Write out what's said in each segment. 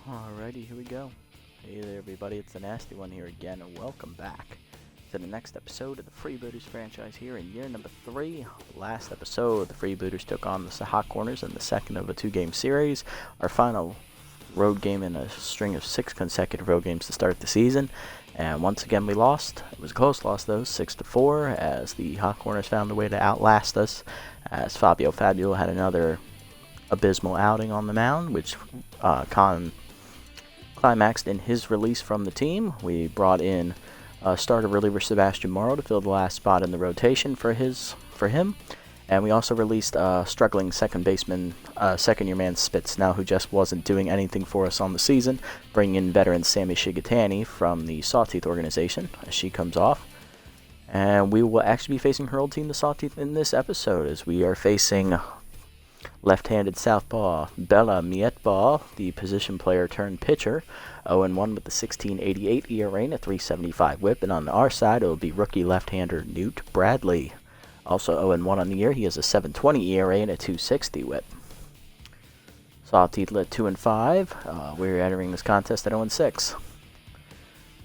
Alrighty, here we go. Hey there everybody, it's the Nasty One here again, and welcome back to the next episode of the Freebooters franchise here in year number 3. Last episode, the Freebooters took on the Hot Corners in the second of a 2-game series, our final road game in a string of 6 consecutive road games to start the season. And once again we lost. It was a close loss though, 6-4, as the Hot Corners found a way to outlast us, as Fabio had another abysmal outing on the mound, which climaxed in his release from the team. We brought in starter reliever Sebastian Morrow to fill the last spot in the rotation for him, and we also released struggling second baseman, second-year man Spitz, now who just wasn't doing anything for us on the season, bringing in veteran Sammy Shigatani from the Sawtooth organization as she comes off. And we will actually be facing her old team, the Sawtooth, in this episode, as we are facing left-handed southpaw Bella Mietball, the position player turned pitcher, 0-1 with the 16.88 ERA and a 3.75 WHIP. And on our side, it will be rookie left-hander Newt Bradley, also 0-1 on the year. He has a 7.20 ERA and a 2.60 WHIP. Sawtooth lit 2-5. We're entering this contest at 0-6.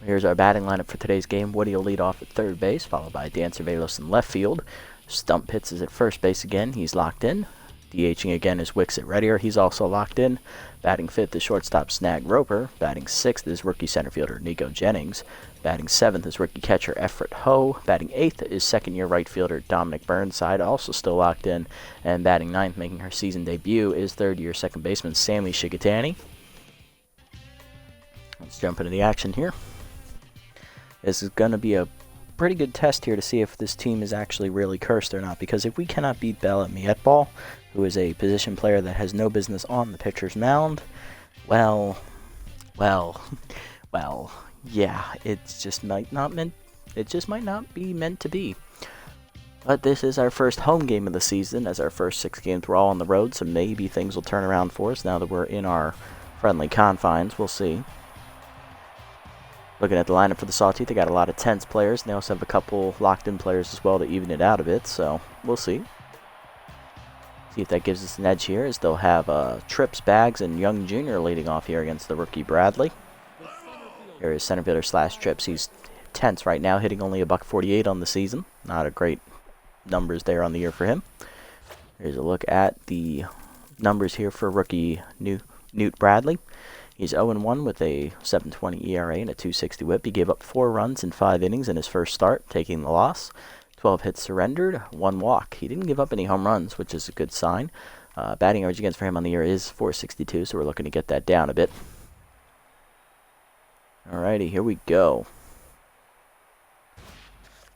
Here's our batting lineup for today's game. Woody will lead off at third base, followed by Dan Cervelos in left field. Stump Pitts is at first base again. He's locked in. DHing again is Wicks at Reddier. He's also locked in. Batting fifth is shortstop Snag Roper. Batting sixth is rookie center fielder Nico Jennings. Batting seventh is rookie catcher Everett Ho. Batting eighth is second-year right fielder Dominic Burnside, also still locked in. And batting ninth, making her season debut, is third-year second baseman Sammy Shigatani. Let's jump into the action here. This is going to be a pretty good test here to see if this team is actually really cursed or not, because if we cannot beat Bella Mietball, who is a position player that has no business on the pitcher's mound, well, yeah, it just might not be meant to be. But this is our first home game of the season, as our first 6 games were all on the road, so maybe things will turn around for us now that we're in our friendly confines. We'll see. Looking at the lineup for the Sawtooth, they got a lot of tense players, and they also have a couple locked-in players as well to even it out a bit, so we'll see. See if that gives us an edge here, as they'll have Trips, Bags, and Young Jr. leading off here against the rookie Bradley. Here is center fielder / Trips. He's tense right now, hitting only a $148 on the season. Not a great numbers there on the year for him. Here's a look at the numbers here for rookie Newt Bradley. He's 0-1 with a 7.20 ERA and a 2.60 WHIP. He gave up 4 runs in 5 innings in his first start, taking the loss. 12 hits surrendered, 1 walk. He didn't give up any home runs, which is a good sign. Batting average against for him on the year is .462, so we're looking to get that down a bit. Alrighty, here we go.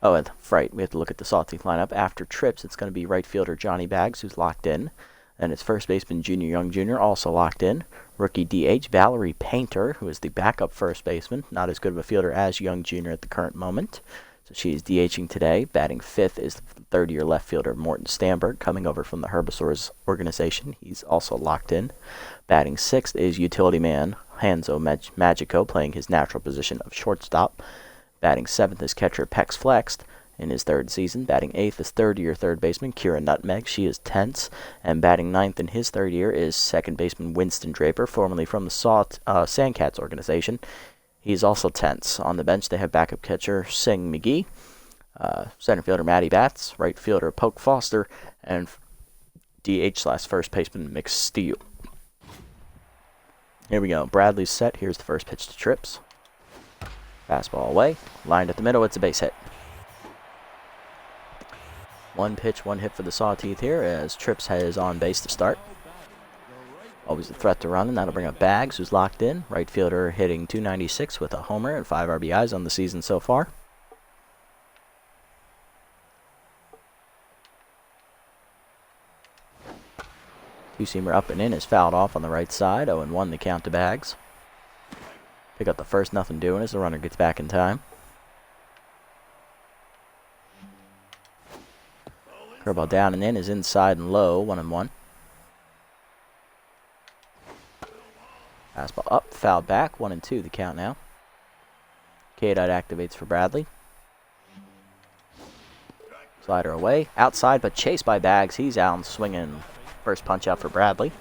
Oh, and right, we have to look at the Sawtooth lineup. After Trips, it's going to be right fielder Johnny Bags, who's locked in. And it's first baseman Young Jr., also locked in. Rookie DH Valerie Painter, who is the backup first baseman. Not as good of a fielder as Young Jr. at the current moment. So she is DHing today. Batting fifth is third-year left fielder Morton Stamberg, coming over from the Herbisaurs organization. He's also locked in. Batting sixth is utility man Hanzo Magico, playing his natural position of shortstop. Batting seventh is catcher Pex Flexed in his third season. Batting eighth is third-year third baseman Kira Nutmeg. She is tense. And batting ninth in his third year is second baseman Winston Draper, formerly from the Sandcats organization. He's also tense. On the bench, they have backup catcher Sing McGee, center fielder Matty Batts, right fielder Poke Foster, and DH / first baseman Mick Steele. Here we go. Bradley's set. Here's the first pitch to Trips. Fastball away. Lined at the middle. It's a base hit. 1 pitch, 1 hit for the Sawtooth here, as Trips has on base to start. Always a threat to run, and that'll bring up Bags, who's locked in. Right fielder hitting .296 with a homer and 5 RBIs on the season so far. Two-seamer up and in is fouled off on the right side. 0-1 the count to Bags. Pick up the first, nothing doing as the runner gets back in time. Curveball down and in is inside and low, 1-1. Fastball up, fouled back, 1-2 the count now. K-Dot activates for Bradley. Slider away, outside, but chased by Bags. He's out and swinging. First punch out for Bradley.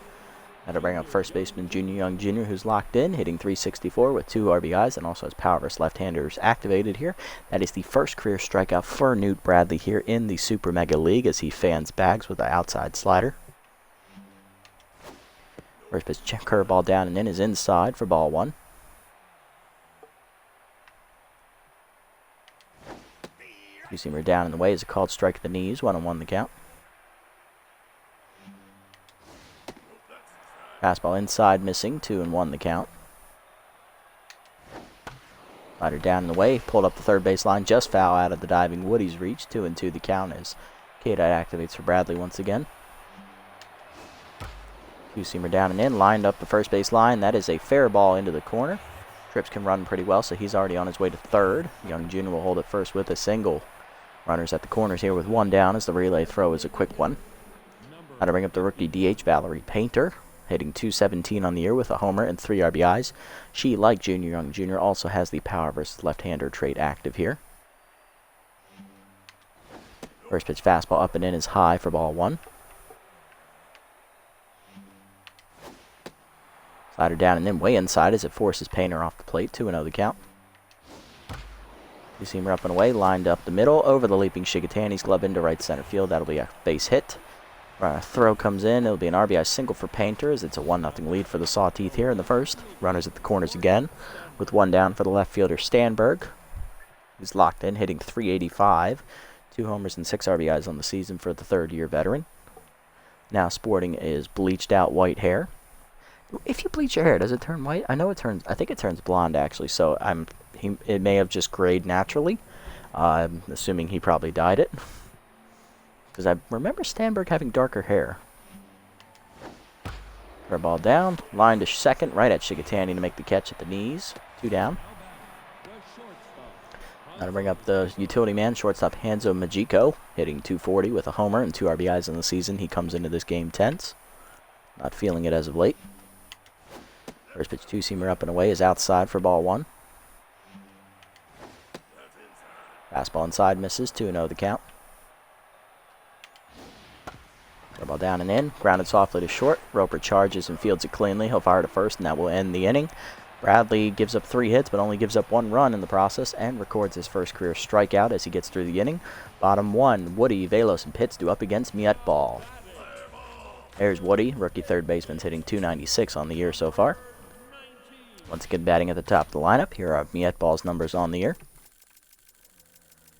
That'll bring up first baseman Junior Young Jr., who's locked in, hitting .364 with 2 RBIs, and also has power versus left-handers activated here. That is the first career strikeout for Newt Bradley here in the Super Mega League as he fans bags with the outside slider. First pitch curveball down and in is inside for ball 1. Two-seamer down and away is a called strike at the knees, 1-1 the count. Fastball inside missing, 2-1 the count. Slider down and away, pulled up the third base line, just foul out of the diving Woody's reach, 2-2 the count as K-Dot activates for Bradley once again. Two-seamer down and in, lined up the first base line. That is a fair ball into the corner. Trips can run pretty well, so he's already on his way to third. Young Jr. will hold it first with a single. Runners at the corners here with 1 down as the relay throw is a quick one. Now to bring up the rookie DH Valerie Painter, hitting .217 on the year with a homer and 3 RBIs. She, like Junior Young Jr., also has the power versus left-hander trait active here. First pitch fastball up and in is high for ball 1. Slider down and then way inside as it forces Painter off the plate, 2-0 the count. Two-seamer up and away, lined up the middle, over the leaping Shigatani's glove into right center field. That'll be a base hit. Throw comes in. It'll be an RBI single for Painter as it's a 1-0 lead for the Sawteeth here in the first. Runners at the corners again with 1 down for the left fielder Stanberg. He's locked in, hitting .385. 2 homers and 6 RBIs on the season for the third-year veteran. Now sporting is bleached out white hair. If you bleach your hair, does it turn white? I think it turns blonde actually, so it may have just grayed naturally. I'm assuming he probably dyed it. Because I remember Stanberg having darker hair. Ball down, line to second, right at Shigatani to make the catch at the knees. 2 down. Now to bring up the utility man, shortstop Hanzo Majiko, hitting .240 with a homer and 2 RBIs in the season. He comes into this game tense. Not feeling it as of late. First pitch two-seamer up and away is outside for ball 1. Fastball inside misses, 2-0 the count. Ball down and in, grounded softly to short. Roper charges and fields it cleanly. He'll fire to first, and that will end the inning. Bradley gives up 3 hits, but only gives up 1 run in the process, and records his first career strikeout as he gets through the inning. Bottom 1, Woody, Velos, and Pitts do up against Mietball. There's Woody, rookie third baseman's hitting .296 on the year so far. Once again, batting at the top of the lineup. Here are Mietball's numbers on the year.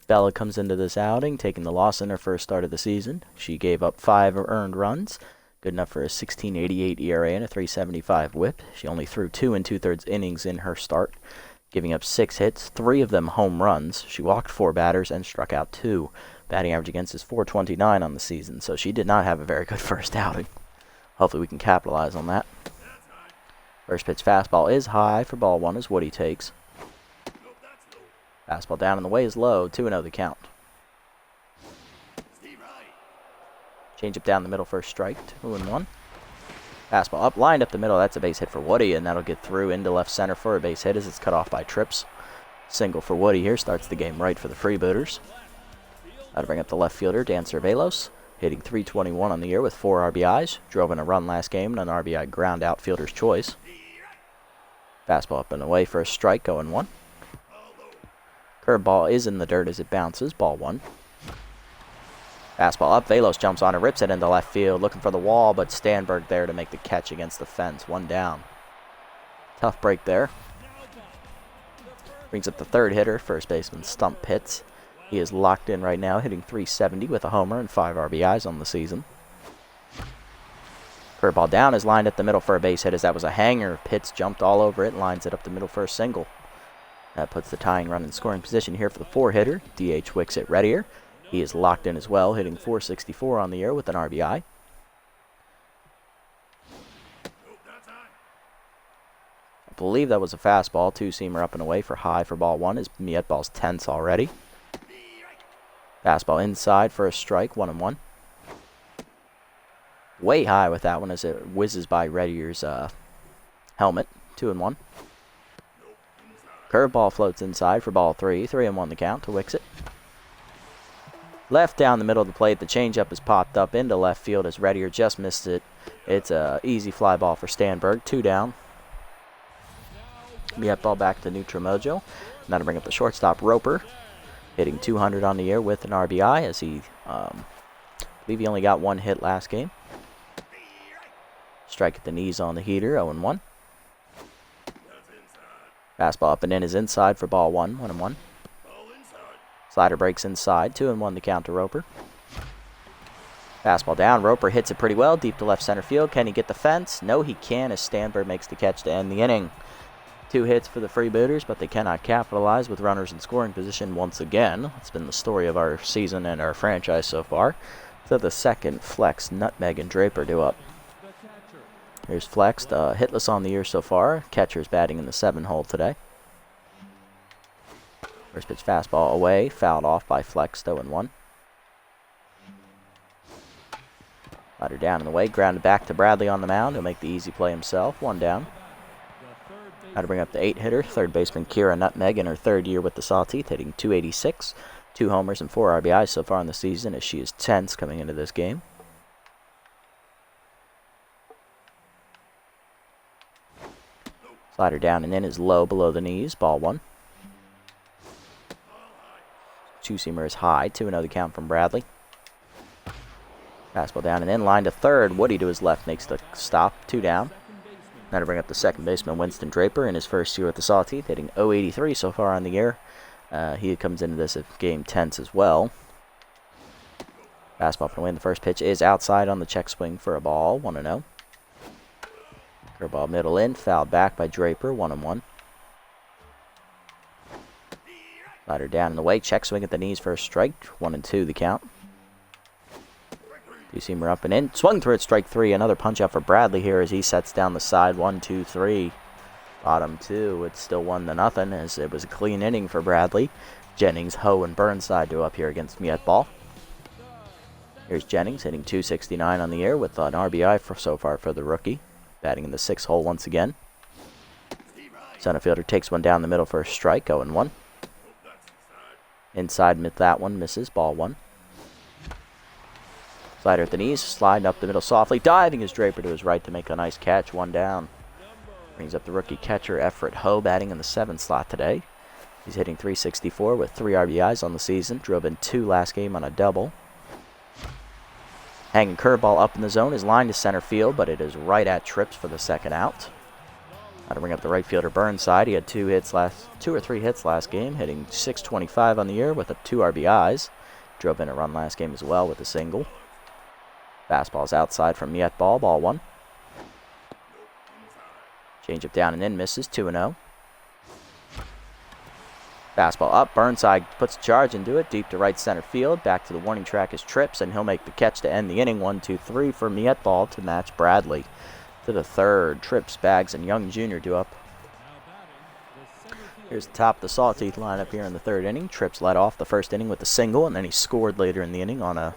Bella comes into this outing, taking the loss in her first start of the season. She gave up 5 earned runs, good enough for a 16.88 ERA and a 3.75 WHIP. She only threw 2 2/3 innings in her start, giving up 6 hits, 3 of them home runs. She walked 4 batters and struck out 2. Batting average against is .429 on the season, so she did not have a very good first outing. Hopefully we can capitalize on that. First pitch fastball is high for ball 1 as Woody takes. Fastball down and the way is low, 2-0 the count. Change up down the middle, first strike, 2-1. Fastball up, lined up the middle, that's a base hit for Woody, and that'll get through into left center for a base hit as it's cut off by Trips. Single for Woody here, starts the game right for the Freebooters. That'll bring up the left fielder, Dan Cervelos, hitting .321 on the year with 4 RBIs. Drove in a run last game and an RBI ground out fielder's choice. Fastball up and away for a strike, 0-1. Curveball is in the dirt as it bounces, ball 1. Fastball up, Velos jumps on and rips it into left field, looking for the wall, but Stanberg there to make the catch against the fence, 1 down. Tough break there. Brings up the third hitter, first baseman Stump Pitts. He is locked in right now, hitting .370 with a homer and 5 RBIs on the season. Curveball down is lined at the middle for a base hit as that was a hanger. Pitts jumped all over it and lines it up the middle for a single. That puts the tying run in scoring position here for the 4-hitter. DH Wixit Reddier. He is locked in as well, hitting .464 on the year with an RBI. I believe that was a fastball. Two-seamer up and away for high for ball 1 as Mietball's tense already. Fastball inside for a strike, 1-1. Way high with that one as it whizzes by Reddier's helmet, 2-1. Curveball floats inside for ball 3, 3-1 the count to Wixit. Left down the middle of the plate. The changeup is popped up into left field as Reddier just missed it. It's a easy fly ball for Stanberg. 2 down. Miet ball back to neutral mojo. Now to bring up the shortstop, Roper, hitting 200 on the year with an RBI as he, I believe he only got 1 hit last game. Strike at the knees on the heater, 0-1. Fastball up and in is inside for ball 1, 1-1. Slider breaks inside, 2-1 the count to Roper. Fastball down, Roper hits it pretty well, deep to left center field. Can he get the fence? No, he can as Stanberg makes the catch to end the inning. 2 hits for the Freebooters, but they cannot capitalize with runners in scoring position once again. It's been the story of our season and our franchise so far. So the second, Flex, Nutmeg, and Draper due up. Here's Flex, hitless on the year so far. Catcher's batting in the 7 hole today. First pitch fastball away, fouled off by Flex, 0-1. Slider down in the way, grounded back to Bradley on the mound. He'll make the easy play himself, 1 down. Now to bring up the 8-hitter, third baseman Kira Nutmeg in her 3rd year with the Sawteeth, hitting 286. 2 homers and 4 RBIs so far in the season as she is tense coming into this game. Slider down and in is low below the knees, ball 1. 2-seamer is high, 2-0 the count from Bradley. Fastball down and in, line to third. Woody to his left makes the stop, 2 down. Now to bring up the second baseman, Winston Draper, in his 1st year with the Sawteeth, hitting .083 so far on the year. He comes into this game tense as well. Fastball up and away, and the first pitch is outside on the check swing for a ball, 1-0. Curveball middle in, fouled back by Draper, 1-1. Slider down in the way, check swing at the knees for a strike, 1-2 the count. 2-seamer up and in, swung through it, strike 3. Another punch out for Bradley here as he sets down the side, 1-2-3. Bottom 2, it's still 1-0 as it was a clean inning for Bradley. Jennings, Ho, and Burnside do up here against Miet ball. Here's Jennings hitting 269 on the year with an RBI so far for the rookie. Batting in the 6th hole once again. Center fielder takes one down the middle for a strike, 0-1. Inside that one, misses, ball 1. Slider at the knees, sliding up the middle softly. Diving is Draper to his right to make a nice catch, 1 down. Brings up the rookie catcher, Everett Ho, batting in the 7th slot today. He's hitting .364 with 3 RBIs on the season. Drove in 2 last game on a double. Hanging curveball up in the zone is lined to center field, but it is right at Trips for the 2nd out. Now to bring up the right fielder, Burnside. He had 2 or 3 hits last game, hitting .625 on the year with 2 RBIs. Drove in a run last game as well with a single. Fastball's outside from Miet ball, ball 1. Changeup down and in, misses, 2-0. Fastball up, Burnside puts a charge into it, deep to right center field. Back to the warning track is Trips, and he'll make the catch to end the inning. 1-2-3 for Miet ball to match Bradley. To the 3rd, Trips, Bags, and Young Jr. do up. Here's the top of the Sawteeth lineup here in the 3rd inning. Trips led off the 1st inning with a single, and then he scored later in the inning on a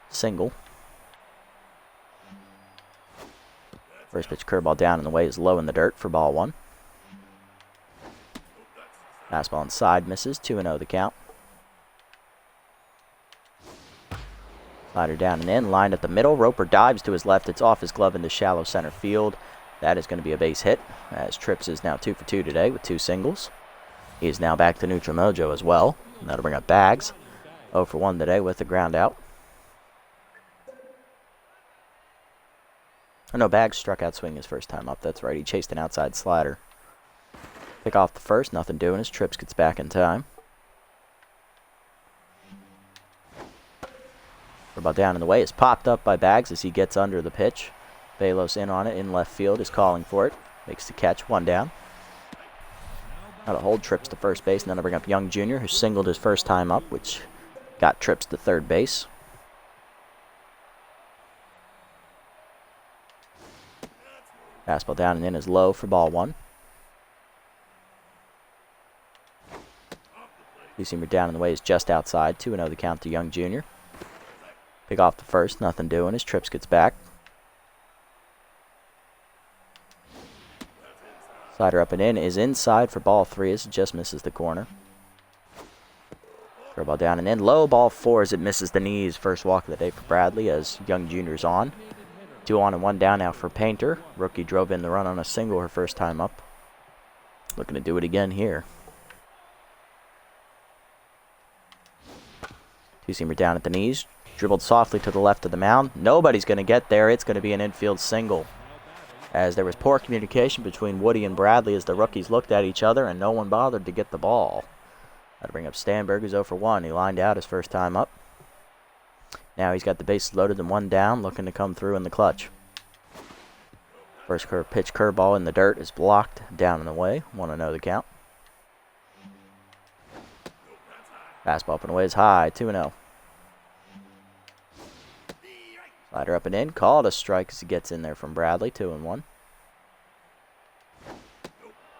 single. First pitch curveball down in the way is low in the dirt for ball 1. Fastball inside, misses, 2-0 the count. Slider down and in, lined at the middle. Roper dives to his left. It's off his glove into shallow center field. That is going to be a base hit, as Trips is now 2 for 2 today with 2 singles. He is now back to neutral mojo as well. And that'll bring up Bags, 0 for 1 today with the ground out. Oh no, Bags struck out swinging his first time up. That's right, he chased an outside slider. Pick off the first, nothing doing as Trips gets back in time. Curveball down in the way is popped up by Bags as he gets under the pitch. Balos in on it, in left field, is calling for it. Makes the catch, 1 down. Now to hold Trips to first base, and then to bring up Young Jr., who singled his first time up, which got Trips to 3rd base. Fastball down and in is low for ball 1. 2-seamer down in the way is just outside. 2-0 the count to Young Jr. Pick off the first, nothing doing as Trips gets back. Slider up and in is inside for ball 3 as it just misses the corner. Curveball down and in. Low, ball 4 as it misses the knees. First walk of the day for Bradley as Young Jr.'s on. 2 on and 1 down now for Painter. Rookie drove in the run on a single her first time up. Looking to do it again here. 2-seamer down at the knees. Dribbled softly to the left of the mound. Nobody's going to get there. It's going to be an infield single. As there was poor communication between Woody and Bradley as the rookies looked at each other and no one bothered to get the ball. That'll bring up Stanberg, who's 0 for 1. He lined out his first time up. Now he's got the bases loaded and 1 down, looking to come through in the clutch. First pitch curveball in the dirt is blocked, down and away. 1-0 the count. Fastball up and away is high, 2-0. Slider up and in, called a strike as he gets in there from Bradley, 2-1.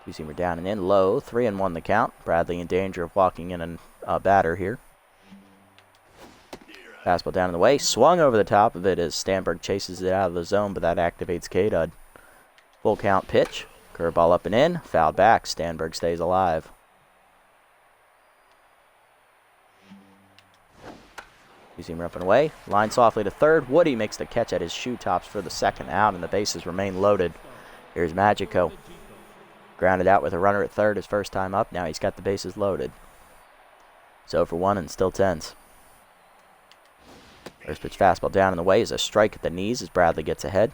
2-seamer down and in, low, 3-1 the count. Bradley in danger of walking in a batter here. Fastball down in the way, swung over the top of it as Stanberg chases it out of the zone, but that activates K-Dud. Full count pitch, curveball up and in, fouled back. Stanberg stays alive. 2-seamer up and away, line softly to third. Woody makes the catch at his shoe tops for the second out, and the bases remain loaded. Here's Magico. Grounded out with a runner at third his first time up. Now he's got the bases loaded. So for 1 and still tens. First pitch fastball down in the way is a strike at the knees as Bradley gets ahead.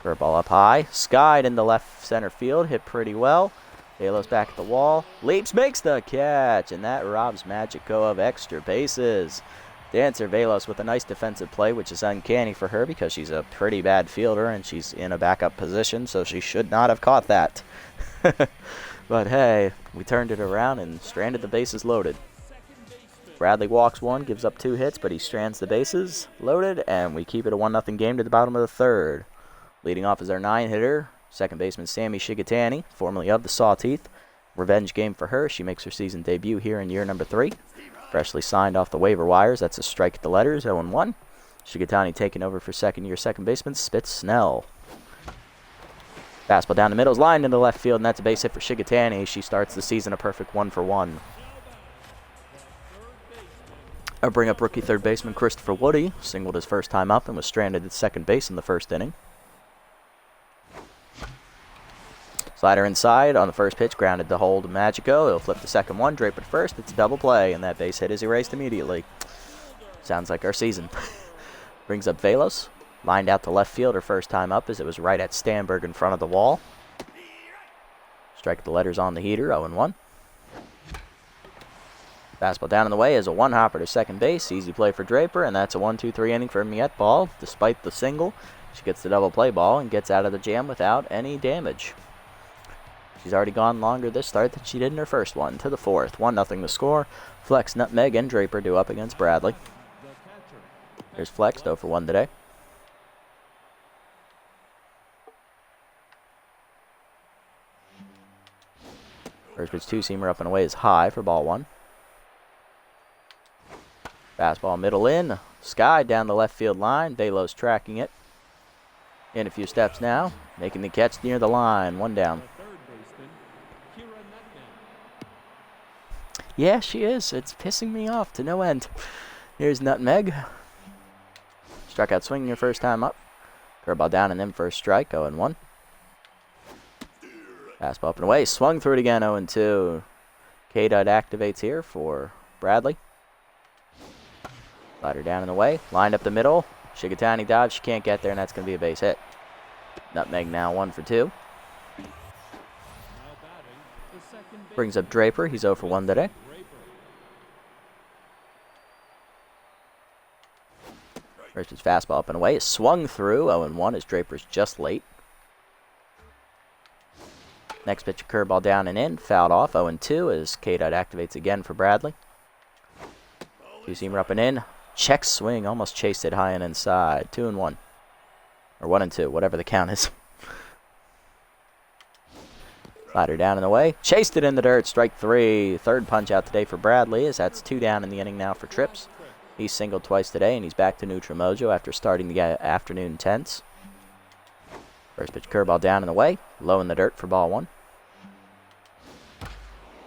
Curveball up high, skied into left center field, hit pretty well. Velos back at the wall, leaps, makes the catch, and that robs Magico of extra bases. Dancer Velos with a nice defensive play, which is uncanny for her because she's a pretty bad fielder and she's in a backup position, so she should not have caught that. But hey, we turned it around and stranded the bases loaded. Bradley walks 1, gives up 2 hits, but he strands the bases loaded, and we keep it a 1-0 game to the bottom of the third. Leading off is our 9-hitter, second baseman Sammy Shigatani, formerly of the Sawteeth. Revenge game for her. She makes her season debut here in year number 3. Freshly signed off the waiver wires. That's a strike at the letters, 0-1. Shigatani taking over for second-year second baseman Spitz Snell. Fastball down the middle is lined into left field, and that's a base hit for Shigatani. She starts the season a perfect 1 for 1. I'll bring up rookie third baseman Christopher Woody. Singled his first time up and was stranded at second base in the first inning. Slider inside on the first pitch, grounded to hold Magico. He'll flip the second one, Draper to first. It's a double play, and that base hit is erased immediately. Sounds like our season. Brings up Velos. Lined out to left field her first time up as it was right at Stanberg in front of the wall. Strike the letters on the heater, 0-1. Fastball down in the way is a one-hopper to second base. Easy play for Draper, and that's a 1-2-3 inning for Miette ball. Despite the single, she gets the double play ball and gets out of the jam without any damage. She's already gone longer this start than she did in her first one. To the fourth, 1-0 the score. Flex, Nutmeg, and Draper due up against Bradley. Here's Flex, 0 for 1 today. First pitch 2-seamer up and away is high for ball 1. Fastball middle in. Sky down the left field line. Velos tracking it. In a few steps now. Making the catch near the line. 1 down. Yeah, she is. It's pissing me off to no end. Here's Nutmeg. Struck out swinging her first time up. Curveball down and then first strike. 0-1. Fastball up and away. Swung through it again. 0-2. K-Dud activates here for Bradley. Slider down in the way. Lined up the middle. Shigatani dodge. She can't get there, and that's going to be a base hit. Nutmeg now 1 for 2. Brings up Draper. He's 0 for 1 today. First pitch fastball up and away. Is swung through. 0-1 as Draper's just late. Next pitch, a curveball down and in. Fouled off. 0-2 as K-Dud activates again for Bradley. 2-seamer up and in. Check swing. Almost chased it high and inside. 2-1. Or 1-2. Whatever the count is. Slider down in the way. Chased it in the dirt. Strike 3. Third punch out today for Bradley as that's 2 down in the inning now for Trips. He's singled twice today, and he's back to neutral mojo after starting the afternoon tense. First pitch curveball down in the way. Low in the dirt for ball 1.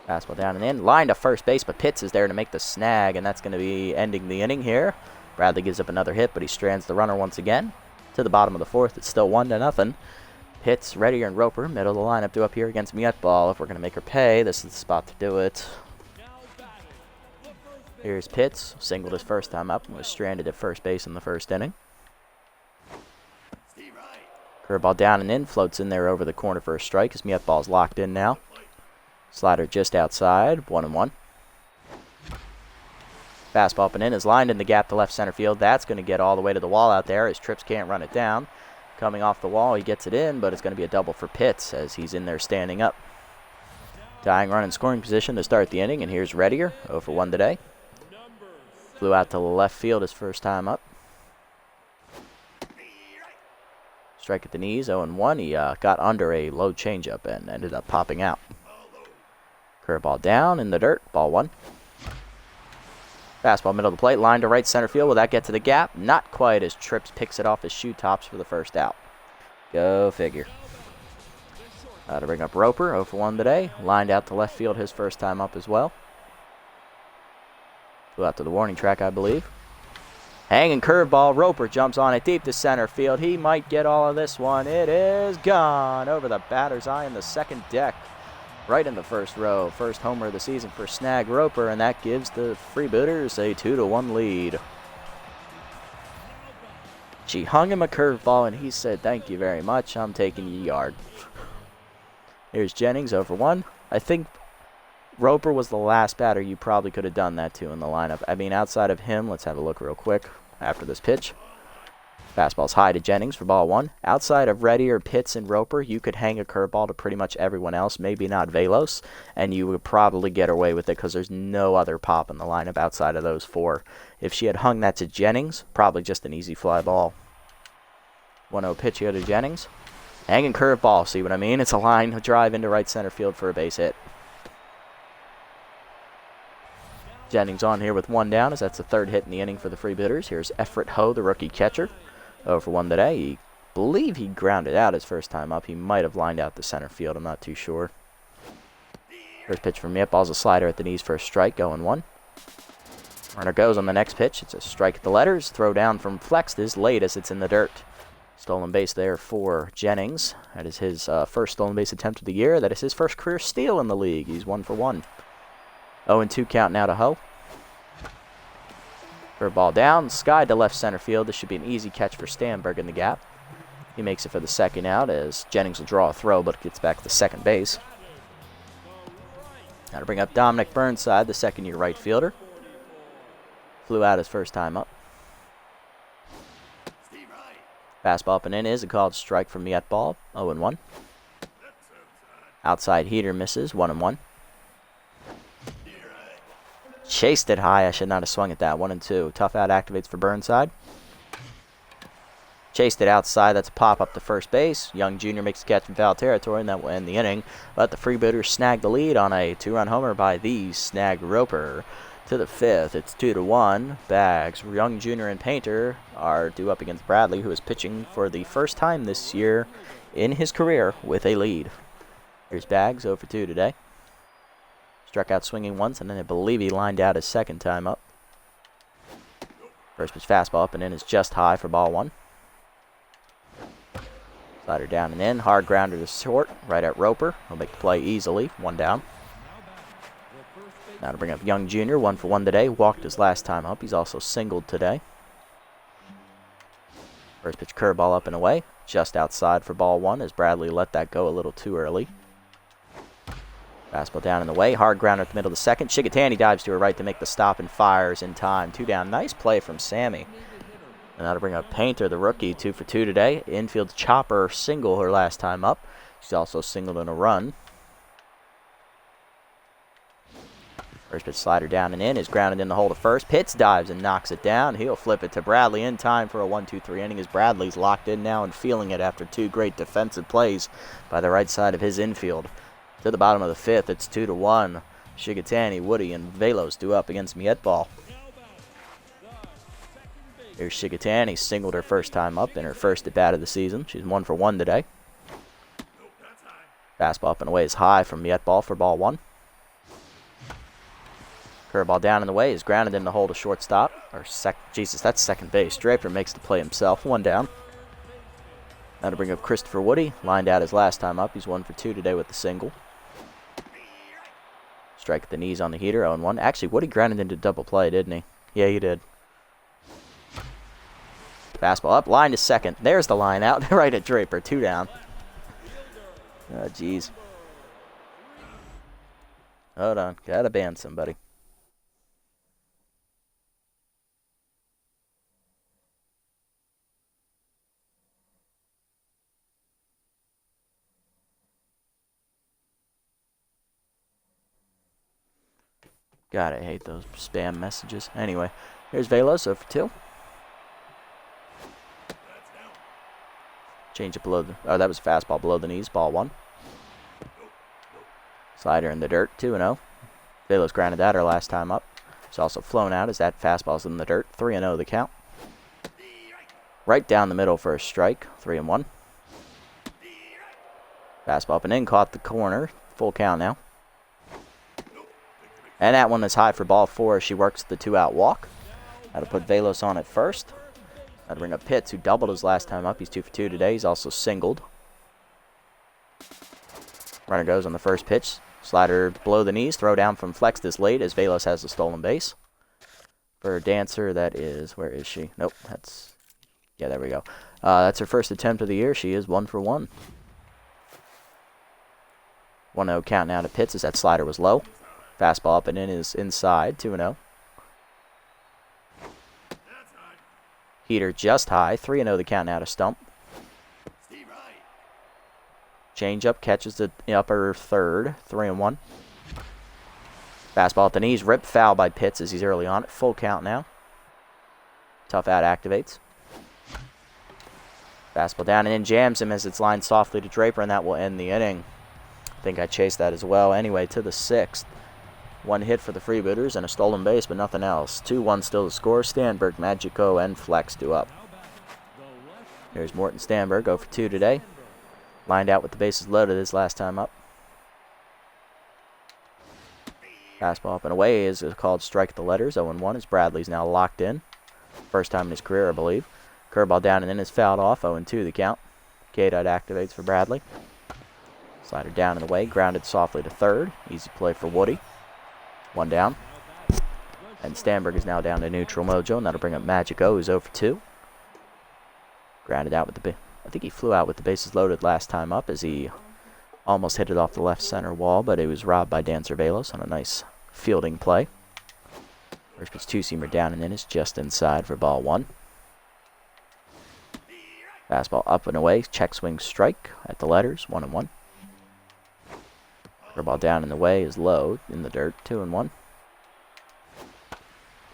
Fastball down and in. Line to first base, but Pitts is there to make the snag, and that's going to be ending the inning here. Bradley gives up another hit, but he strands the runner once again. To the bottom of the fourth, it's still 1-0. Pitts, Reddier, and Roper, middle of the lineup, due up here against Mietball. If we're going to make her pay, this is the spot to do it. Here's Pitts, singled his first time up and was stranded at first base in the first inning. Curveball down and in, floats in there over the corner for a strike as Mietball's locked in now. Slider just outside, 1-1. Fastball up and in is lined in the gap to left center field. That's going to get all the way to the wall out there as Trips can't run it down. Coming off the wall, he gets it in, but it's going to be a double for Pitts as he's in there standing up. Tying run in scoring position to start the inning, and here's Reddier, 0 for 1 today. Flew out to left field his first time up. Strike at the knees, 0-1. He got under a low changeup and ended up popping out. Curveball down in the dirt, ball 1. Fastball middle of the plate, line to right center field. Will that get to the gap? Not quite, as Trips picks it off his shoe tops for the first out. Go figure. To bring up Roper, 0 for 1 today. Lined out to left field his first time up as well. Flew out to the warning track, I believe. Hanging curveball, Roper jumps on it deep to center field. He might get all of this one. It is gone over the batter's eye in the second deck. Right in the first row. First homer of the season for Snag Roper, and that gives the Freebooters a 2-1 lead. She hung him a curveball, and he said, "Thank you very much. I'm taking you yard." Here's Jennings, 0 for 1. I think Roper was the last batter you probably could have done that to in the lineup. I mean, outside of him, let's have a look real quick after this pitch. Fastball's high to Jennings for ball 1. Outside of Reddier, Pitts, and Roper, you could hang a curveball to pretty much everyone else, maybe not Velos, and you would probably get away with it because there's no other pop in the lineup outside of those 4. If she had hung that to Jennings, probably just an easy fly ball. 1-0 pitch here to Jennings. Hanging curveball, see what I mean? It's a line drive into right center field for a base hit. Jennings on here with 1 down, as that's the 3rd hit in the inning for the Freebooters. Here's Everett Ho, the rookie catcher. 0 for 1 today. He believe he grounded out his first time up. He might have lined out the center field. I'm not too sure. First pitch from Mietball's a slider at the knees for a strike, 0-1. Runner goes on the next pitch. It's a strike at the letters. Throw down from Flexed is late as it's in the dirt. Stolen base there for Jennings. That is his first stolen base attempt of the year. That is his first career steal in the league. He's 1 for 1. 0-2 count now to Ho. Curveball down, sky to left center field. This should be an easy catch for Stamberg in the gap. He makes it for the second out as Jennings will draw a throw, but gets back to second base. Now to bring up Dominic Burnside, the second-year right fielder. Flew out his first time up. Fastball up and in is a called strike from Mietball, 0-1. Outside heater misses, 1-1. Chased it high. I should not have swung at that. 1-2. Tough out activates for Burnside. Chased it outside. That's a pop up to first base. Young Jr. makes the catch in foul territory, and that will end the inning. But the Freebooters snag the lead on a 2-run homer by the Snag Roper. To the 5th, it's 2-1. Bags, Young Jr. and Painter are due up against Bradley, who is pitching for the first time this year in his career with a lead. Here's Bags, 0 for 2 today. Struck out swinging once, and then I believe he lined out his second time up. First pitch fastball up and in is just high for ball 1. Slider down and in. Hard grounder to short, right at Roper. He'll make the play easily. 1 down. Now to bring up Young Jr., 1 for 1 today. Walked his last time up. He's also singled today. First pitch curveball up and away. Just outside for ball 1 as Bradley let that go a little too early. Fastball down in the way. Hard grounder at the middle of the second. Shigatani dives to her right to make the stop and fires in time. 2 down. Nice play from Sammy. And now to bring up Painter, the rookie, 2 for 2 today. Infield chopper single her last time up. She's also singled in a run. First pitch slider down and in is grounded in the hole to first. Pitts dives and knocks it down. He'll flip it to Bradley in time for a 1-2-3 inning as Bradley's locked in now and feeling it after 2 great defensive plays by the right side of his infield. To the bottom of the 5th, it's 2-1. Shigatani, Woody, and Velos due up against Mietball. Here's Shigatani, singled her first time up in her first at bat of the season. She's 1 for 1 today. Fastball up and away is high from Mietball for ball 1. Curveball down in the way is grounded in the hole to shortstop. Or Jesus, that's second base. Draper makes the play himself. 1 down. Now to bring up Christopher Woody. Lined out his last time up. He's 1 for 2 today with the single. Strike at the knees on the heater. 0-1. Actually, Woody grounded into double play, didn't he? Yeah, he did. Fastball up. Line to second. There's the line out. Right at Draper. 2 down. Oh, jeez. Hold on. Gotta ban somebody. God, I hate those spam messages. Anyway, here's Velos, 0 for 2. Change it below the... Oh, that was a fastball below the knees. Ball 1. Slider in the dirt, 2-0. Velos grounded that her last time up. It's also flown out as that fastball's in the dirt. 3-0 the count. Right down the middle for a strike. 3-1. Fastball up and in. Caught the corner. Full count now. And that one is high for ball 4 as she works the 2-out walk. That'll put Velos on at first. That'll bring up Pitts, who doubled his last time up. He's 2 for 2 today. He's also singled. Runner goes on the first pitch. Slider below the knees. Throw down from Flex this late as Velos has the stolen base. For Dancer, that is... Where is she? Nope, that's... Yeah, there we go. That's her first attempt of the year. She is 1 for 1. 1-0 count now to Pitts as that slider was low. Fastball up and in is inside, 2-0. Heater just high, 3-0 the count now to Stump. Changeup catches the upper third, 3-1. Fastball at the knees, ripped foul by Pitts as he's early on it. Full count now. Tough out activates. Fastball down and in, jams him as it's lined softly to Draper, and that will end the inning. I think I chased that as well. Anyway, to the 6th. 1 hit for the Freebooters and a stolen base, but nothing else. 2-1 still the score. Stanberg, Magico, and Flex do up. Here's Morton Stanberg, 0 for 2 today. Lined out with the bases loaded his last time up. Fastball up and away is called strike at the letters. 0-1 as Bradley's now locked in. First time in his career, I believe. Curveball down and in is fouled off. 0-2 the count. K-dot activates for Bradley. Slider down and away. Grounded softly to third. Easy play for Woody. 1 down. And Stanberg is now down to neutral mojo, and that'll bring up Magico, who's 0 for 2. Grounded out with the... I think he flew out with the bases loaded last time up as he almost hit it off the left center wall, but it was robbed by Dancer Velos on a nice fielding play. First pitch 2-seamer down and in is just inside for ball 1. Fastball up and away, check swing strike at the letters, 1-1. Curveball down in the way is low in the dirt, 2-1.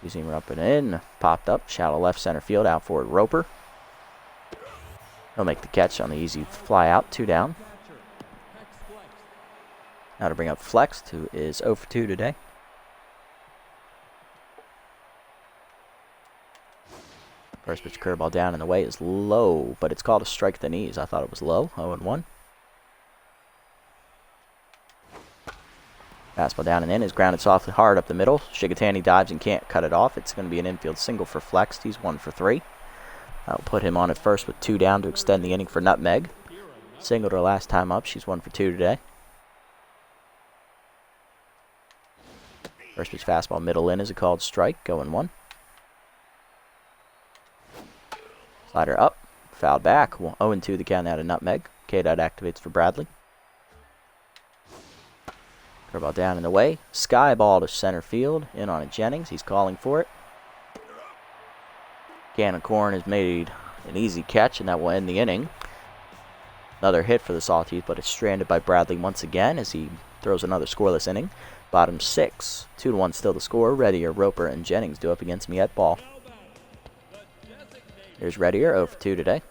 2-seamer up and in, popped up, shallow left center field, out forward Roper. He'll make the catch on the easy fly out, 2 down. Now to bring up Flex, who is 0 for 2 today. First pitch curveball down in the way is low, but it's called a strike at the knees. I thought it was low, 0-1. Fastball down and in is grounded softly hard up the middle. Shigatani dives and can't cut it off. It's going to be an infield single for Flex. He's 1 for 3. That'll put him on at first with 2 down to extend the inning for Nutmeg. Singled her last time up. She's 1 for 2 today. First pitch fastball middle in is a called strike, 0-1. Slider up, fouled back. 0-2 the count out of Nutmeg. K-dot activates for Bradley. Curveball down in the way. Sky ball to center field. In on it Jennings. He's calling for it. Can of Corn has made an easy catch, and that will end the inning. Another hit for the Sawteeth, but it's stranded by Bradley once again as he throws another scoreless inning. Bottom 6. 2-1 still the score. Reddier, Roper, and Jennings do up against me at ball. Here's Reddier, 0 for 2 today.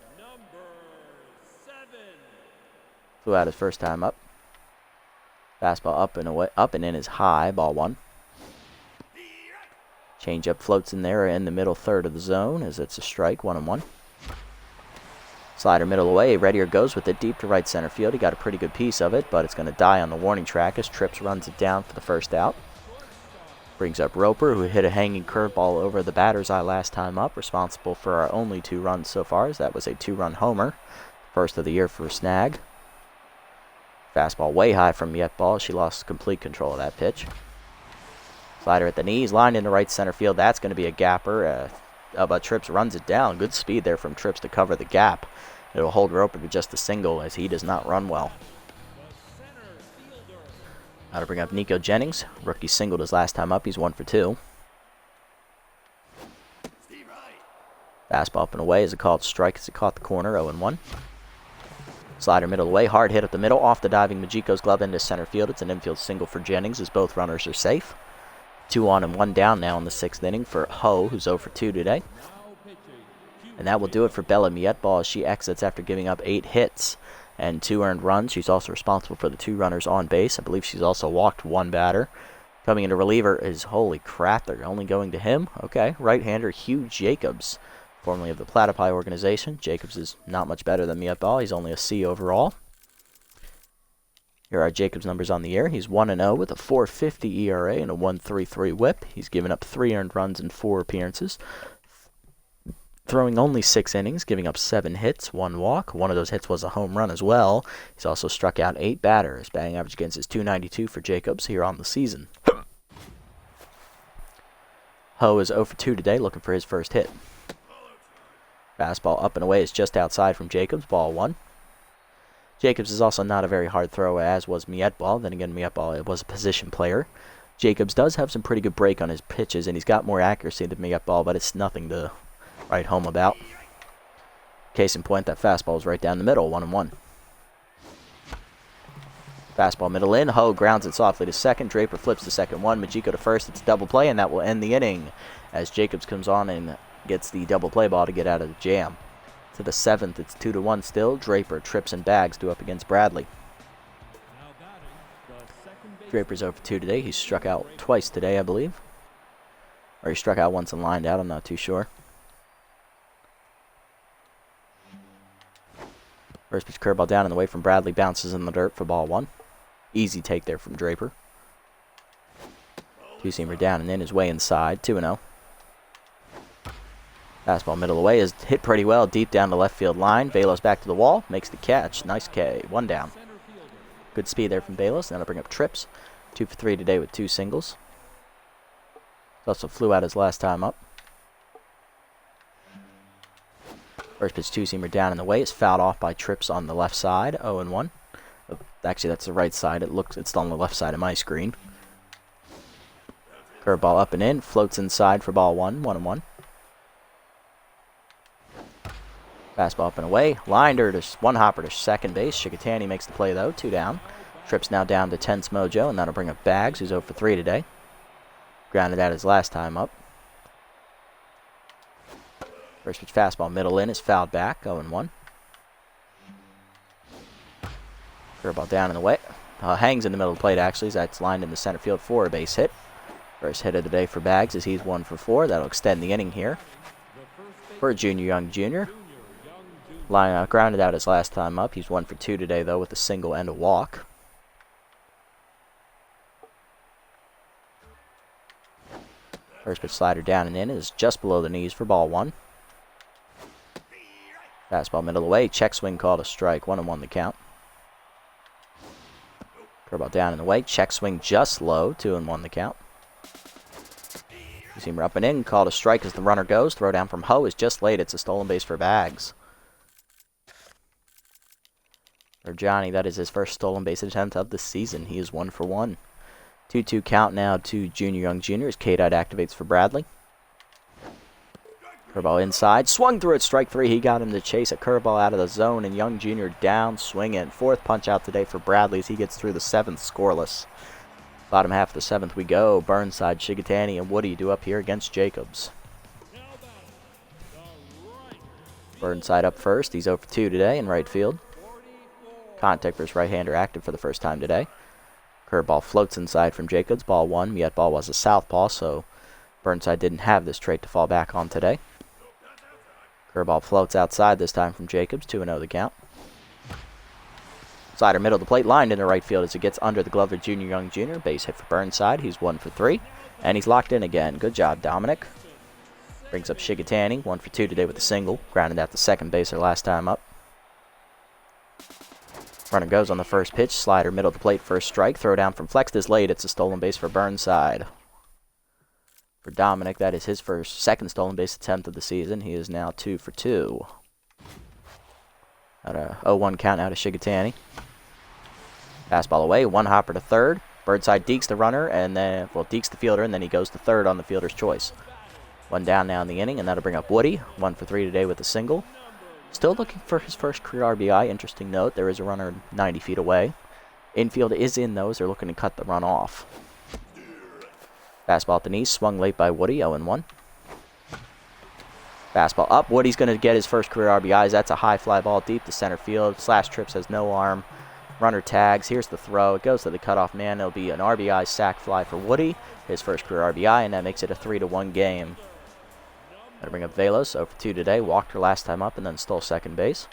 Flew out his first time up. Fastball up and away, up and in is high, ball 1. Changeup floats in there in the middle third of the zone as it's a strike, 1-1. Slider middle away. Reddier goes with it deep to right center field. He got a pretty good piece of it, but it's going to die on the warning track as Trips runs it down for the first out. Brings up Roper, who hit a hanging curveball over the batter's eye last time up, responsible for our only 2 runs so far, as that was a 2-run homer. First of the year for Snag. Fastball way high from Mietball. She lost complete control of that pitch. Slider at the knees, lined into right center field. That's going to be a gapper. But Trips runs it down. Good speed there from Trips to cover the gap. It'll hold Roper to just a single, as he does not run well. Now to bring up Nico Jennings. Rookie singled his last time up. He's 1 for 2. Fastball up and away as a called strike as it caught the corner, 0-1. Slider middle away, hard hit up the middle, off the diving Majiko's glove into center field. It's an infield single for Jennings as both runners are safe. 2 on and 1 down now in the 6th inning for Ho, who's 0 for 2 today. And that will do it for Bella Mietball as she exits after giving up 8 hits and 2 earned runs. She's also responsible for the 2 runners on base. I believe she's also walked 1 batter. Coming into reliever is, holy crap, they're only going to him. Okay, right-hander Hugh Jacobs, formerly of the Platypi organization. Jacobs is not much better than Mietball. He's only a C overall. Here are Jacobs' numbers on the year. He's 1-0 with a 4.50 ERA and a 1.33 WHIP. He's given up 3 earned runs in 4 appearances, throwing only 6 innings, giving up 7 hits, 1 walk. One of those hits was a home run as well. He's also struck out 8 batters. Batting average against is .292 for Jacobs here on the season. Ho is 0 for 2 today, looking for his first hit. Fastball up and away is just outside from Jacobs, ball 1. Jacobs is also not a very hard thrower, as was Mietball. Then again, Mietball was a position player. Jacobs does have some pretty good break on his pitches, and he's got more accuracy than Mietball, but it's nothing to write home about. Case in point, that fastball is right down the middle, 1-1. Fastball middle in. Ho grounds it softly to second. Draper flips to second 1. Majiko to first. It's a double play, and that will end the inning as Jacobs comes on and gets the double play ball to get out of the jam. To the 7th, it's 2-1 still. Draper, Trips, and Bags do up against Bradley. Draper's 0 for 2 today. He's struck out twice today, I believe. Or he struck out once and lined out. I'm not too sure. First pitch curveball down and away from Bradley. Bounces in the dirt for ball 1. Easy take there from Draper. 2-seamer down and in his way inside. 2-0. Fastball middle away is hit pretty well deep down the left field line. Velos back to the wall. Makes the catch. Nice K. 1 down. Good speed there from Velos. Then I'll bring up Trips. 2 for 3 today with 2 singles. He also flew out his last time up. First pitch 2-seamer down and away is fouled off by Trips on the left side. 0-1. Actually, that's the right side. It's on the left side of my screen. Curveball up and in. Floats inside for ball 1. 1-1. Fastball up and away. Linder to 1 hopper to second base. Shikatani makes the play, though. 2 down. Trips now down to 10's mojo, and that'll bring up Bags, who's 0 for 3 today. Grounded out his last time up. First pitch fastball middle in is fouled back. 0-1. Curveball down and away. Hangs in the middle of the plate, actually, as that's lined in the center field for a base hit. First hit of the day for Bags as he's 1 for 4. That'll extend the inning here for Junior Young Jr. Grounded out his last time up. He's 1 for 2 today, though, with a single and a walk. First pitch slider down and in is just below the knees for ball 1. Fastball middle away. Check swing called a strike. 1-1 the count. Curveball down and away. Check swing just low. 2-1 the count. Seamer up and in. Called a strike as the runner goes. Throw down from Ho is just late. It's a stolen base for Bags. For Johnny, that is his first stolen base attempt of the season. He is 1 for 1. 2-2 count now to Junior Young Jr. as K-Dot activates for Bradley. Curveball inside. Swung through it. Strike 3. He got him to chase a curveball out of the zone, and Young Jr. down swinging. 4th punch out today for Bradley as he gets through the 7th scoreless. Bottom half of the 7th we go. Burnside, Shigatani, and Woody do up here against Jacobs. Burnside up first. He's 0 for 2 today in right field. Contact versus right-hander active for the first time today. Curveball floats inside from Jacobs. Ball 1. Mietball was a southpaw, so Burnside didn't have this trait to fall back on today. Curveball floats outside this time from Jacobs. 2-0 the count. Slider middle of the plate, lined into right field as it gets under the glove of Junior Young Jr. Base hit for Burnside. He's 1 for 3. And he's locked in again. Good job, Dominic. Brings up Shigatani. 1 for 2 today with a single. Grounded out to second base her last time up. Runner goes on the first pitch. Slider middle of the plate, first strike. Throw down from Flex is late. It's a stolen base for Burnside. For Dominic, that is his second stolen base attempt of the season. He is now 2 for 2. At a 0-1 count out of Shigatani. Fastball away, one hopper to third. Burnside dekes the runner, and then, well, dekes the fielder, and then he goes to third on the fielder's choice. One down now in the inning, and that'll bring up Woody. 1 for 3 today with a single. Still looking for his first career RBI. Interesting note, there is a runner 90 feet away. Infield is in those. They're looking to cut the run off. Fastball at the knees, swung late by Woody, 0-1. Fastball up. Woody's going to get his first career RBIs. That's a high fly ball deep to center field. Slash trips, has no arm. Runner tags. Here's the throw. It goes to the cutoff man. It'll be an RBI sac fly for Woody. His first career RBI, and that makes it a 3-1 game. That'll bring up Velos, 0 for 2 today. Walked her last time up and then stole second base.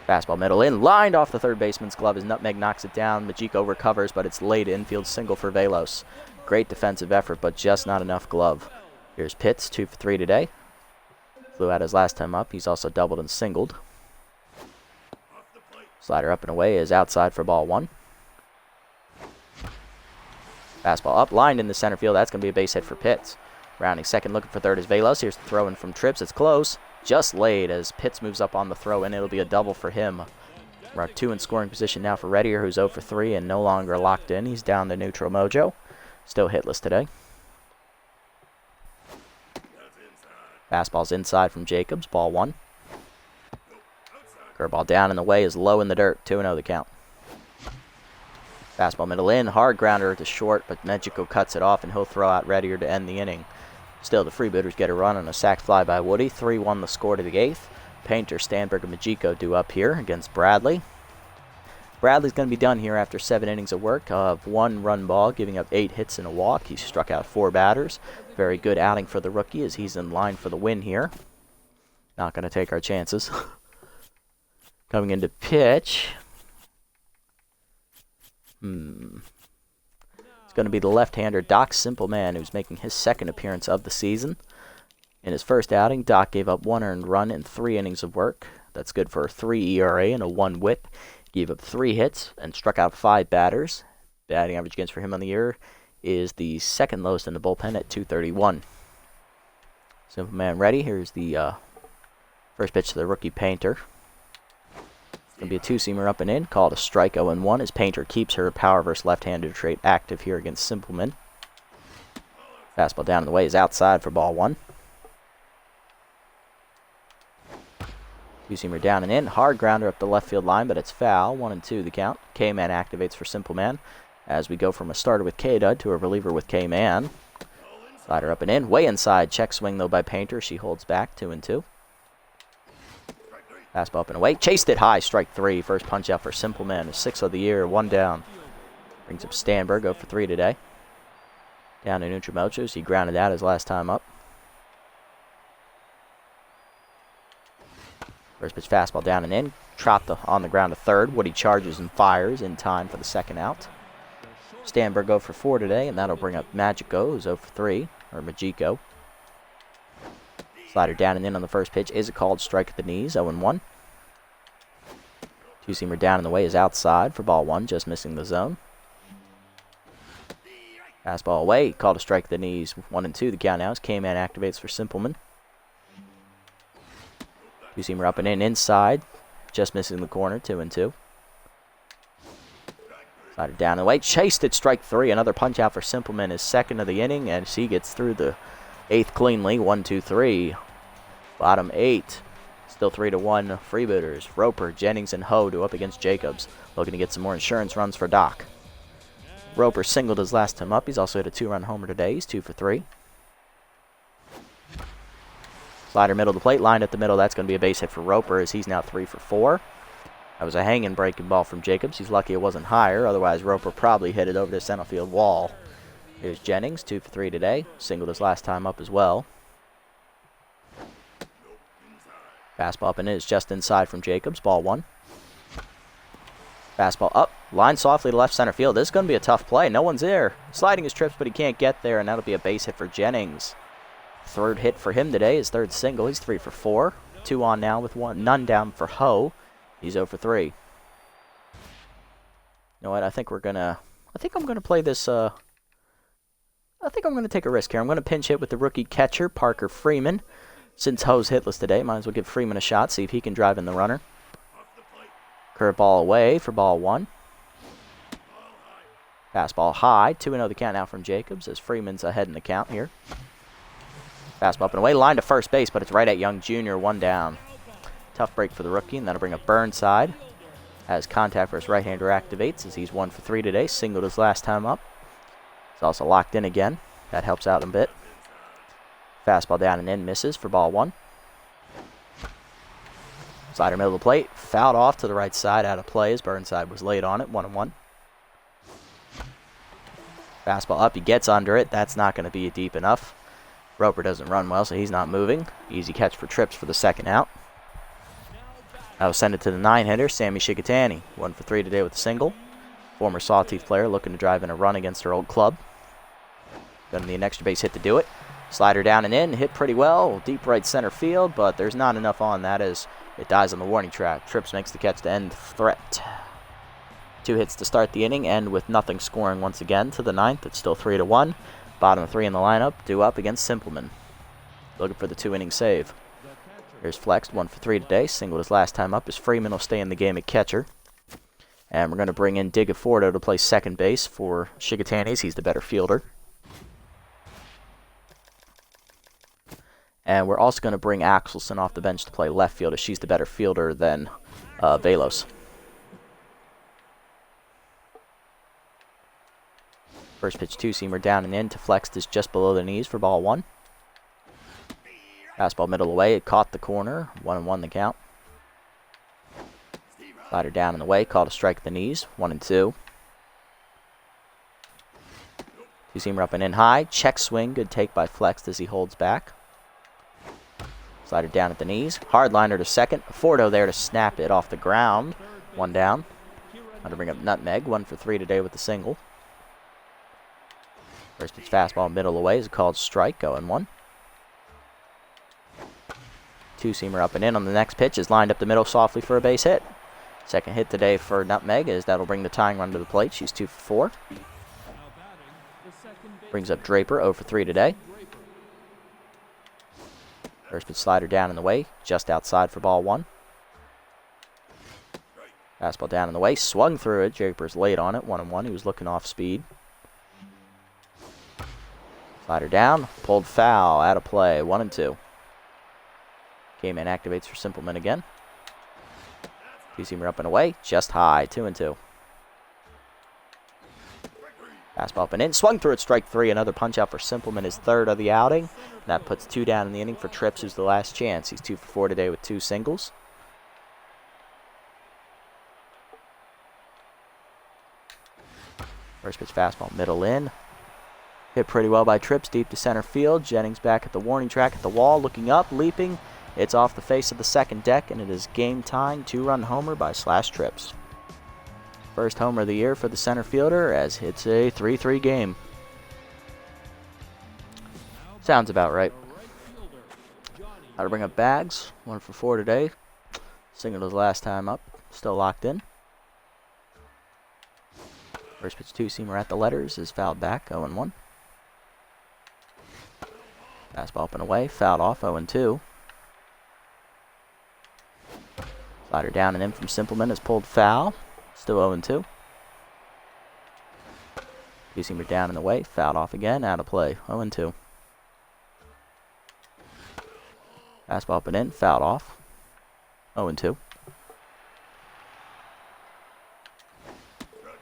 Fastball middle in. Lined off the third baseman's glove as Nutmeg knocks it down. Majiko recovers, but it's late infield single for Velos. Great defensive effort, but just not enough glove. Here's Pitts, 2 for 3 today. Flew out his last time up. He's also doubled and singled. Slider up and away is outside for ball 1. Fastball up, lined in the center field. That's going to be a base hit for Pitts. Rounding second, looking for third is Velos. Here's the throw in from Trips. It's close. Just late as Pitts moves up on the throw, and it'll be a double for him. We're at 2 in scoring position now for Reddier, who's 0 for 3 and no longer locked in. He's down to neutral mojo. Still hitless today. Fastball's inside from Jacobs. Ball 1. Curveball down in the way is low in the dirt. 2-0 the count. Fastball middle in. Hard grounder to short, but Mexico cuts it off, and he'll throw out Reddier to end the inning. Still, the Freebooters get a run on a sac fly by Woody. 3-1 the score to the 8th. Painter, Stanberg, and Majiko due up here against Bradley. Bradley's going to be done here after 7 innings of work of 1 run ball, giving up 8 hits and a walk. He struck out 4 batters. Very good outing for the rookie as he's in line for the win here. Not going to take our chances. Coming into pitch. It's going to be the left-hander Doc Simpleman, who's making his second appearance of the season. In his first outing, Doc gave up 1 earned run in 3 innings of work. That's good for a 3 ERA and a 1 whip. Gave up 3 hits and struck out 5 batters. Batting average against for him on the year is the second lowest in the bullpen at .231. Simpleman ready. Here's the first pitch to the rookie Painter. Going to be a 2-seamer up and in, called a strike 0-1 as Painter keeps her power versus left-hander trait active here against Simpleman. Fastball down in the way is outside for ball 1. 2-seamer down and in, hard grounder up the left field line, but it's foul. 1-2 the count. K-Man activates for Simpleman as we go from a starter with K-Dud to a reliever with K-Man. Slider up and in, way inside. Check swing though by Painter. She holds back. 2-2. Fastball up and away. Chased it high. Strike 3. First punch out for Simpleman. His 6th of the year. 1 down. Brings up Stanberg. 0 for 3 today. Down to neutral mojo. He grounded out his last time up. First pitch fastball down and in. Tropped on the ground to third. Woody charges and fires in time for the second out. Stanberg 0 for 4 today, and that'll bring up Magico, who's 0 for 3. Or Majiko. Slider down and in on the first pitch is a called strike at the knees, 0-1. 2-seamer down in the way is outside for ball 1, just missing the zone. Fastball away, called a strike at the knees, 1-2. The count now as K-Man activates for Simpleman. 2-seamer up and in inside, just missing the corner, 2-2. Slider down and away, chased it, strike 3. Another punch out for Simpleman, his 2nd of the inning, and she gets through the 8th cleanly. 1-2-3. Bottom 8. Still 3-1 Freebooters. Roper, Jennings, and Ho do up against Jacobs. Looking to get some more insurance runs for Doc. Roper singled his last time up. He's also hit a 2-run homer today. He's 2 for 3. Slider middle of the plate, lined at the middle. That's going to be a base hit for Roper as he's now 3 for 4. That was a hanging breaking ball from Jacobs. He's lucky it wasn't higher. Otherwise, Roper probably hit it over the center field wall. Here's Jennings, 2 for 3 today. Singled his last time up as well. Fastball up and in is just inside from Jacobs. Ball 1. Fastball up, line softly to left center field. This is going to be a tough play. No one's there. Sliding his trips, but he can't get there, and that'll be a base hit for Jennings. Third hit for him today, his third single. He's 3 for 4. 2 on now with none down for Ho. He's 0 for 3. You know what? I think I'm gonna play this. I think I'm gonna take a risk here. I'm gonna pinch hit with the rookie catcher Parker Freeman. Since Ho's hitless today, might as well give Freeman a shot. See if he can drive in the runner. Curveball away for ball 1. Fastball high. 2-0 the count now from Jacobs as Freeman's ahead in the count here. Fastball up and away. Line to first base, but it's right at Young Jr. 1 down. Tough break for the rookie, and that'll bring up Burnside. As contact for his right-hander activates as he's 1 for 3 today. Singled his last time up. He's also locked in again. That helps out a bit. Fastball down and in. Misses for ball 1. Slider middle of the plate, fouled off to the right side, out of play as Burnside was late on it, 1-1. Fastball up, he gets under it. That's not going to be deep enough. Roper doesn't run well, so he's not moving. Easy catch for trips for the second out. I'll send it to the 9-hitter, Sammy Shikatani. 1 for 3 today with a single. Former Sawtooth player looking to drive in a run against her old club. Going to need an extra base hit to do it. Slider down and in, hit pretty well, deep right center field, but there's not enough on that as it dies on the warning track. Trips makes the catch to end threat. 2 hits to start the inning, and with nothing scoring once again to the 9th, it's still 3-1. Bottom of 3 in the lineup, due up against Simpleman. Looking for the 2-inning save. Here's Flexed, 1 for 3 today. Singled his last time up as Freeman will stay in the game at catcher. And we're going to bring in Digafordo to play second base for Shigatanis. He's the better fielder. And we're also going to bring Axelson off the bench to play left field as she's the better fielder than Velos. First pitch 2-seamer down and in to Flexed is just below the knees for ball 1. Fastball middle away, it caught the corner, 1-1 the count. Slider down and away, called a strike at the knees, 1-2. 2-seamer up and in high, check swing, good take by Flexed as he holds back. Slider down at the knees. Hard liner to second. Fordo there to snap it off the ground. 1 down. Now to bring up Nutmeg. 1 for 3 today with the single. First pitch fastball middle away is a called strike. 0-1. 2-seamer up and in on the next pitch is lined up the middle softly for a base hit. Second hit today for Nutmeg as that'll bring the tying run to the plate. She's 2 for 4. Brings up Draper. 0 for 3 today. First pitch slider down in the way, just outside for ball 1. Fastball down in the way, swung through it. Draper's late on it, 1-1. He was looking off speed. Slider down, pulled foul, out of play, 1-2. Game in activates for Simpleman again. 2-seamer up and away, just high, 2-2. Fastball up and in, swung through it, strike 3. Another punch out for Simpleman, his third of the outing. That puts 2 down in the inning for Trips, who's the last chance. He's 2 for 4 today with 2 singles. First pitch fastball, middle in. Hit pretty well by Trips, deep to center field. Jennings back at the warning track at the wall, looking up, leaping. It's off the face of the second deck, and it is game-tying 2-run homer by Trips. First homer of the year for the center fielder as it's a 3-3 game. Sounds about right. How to bring up Bags. 1 for 4 today. Singled his last time up. Still locked in. First pitch 2-seamer at the letters is fouled back. 0-1. Fastball up and away. Fouled off. 0-2. Slider down and in from Simpleman is pulled foul. Still 0-2. 2-seamer down and away. Fouled off again. Out of play. 0-2. Fastball up and in. Fouled off. 0-2.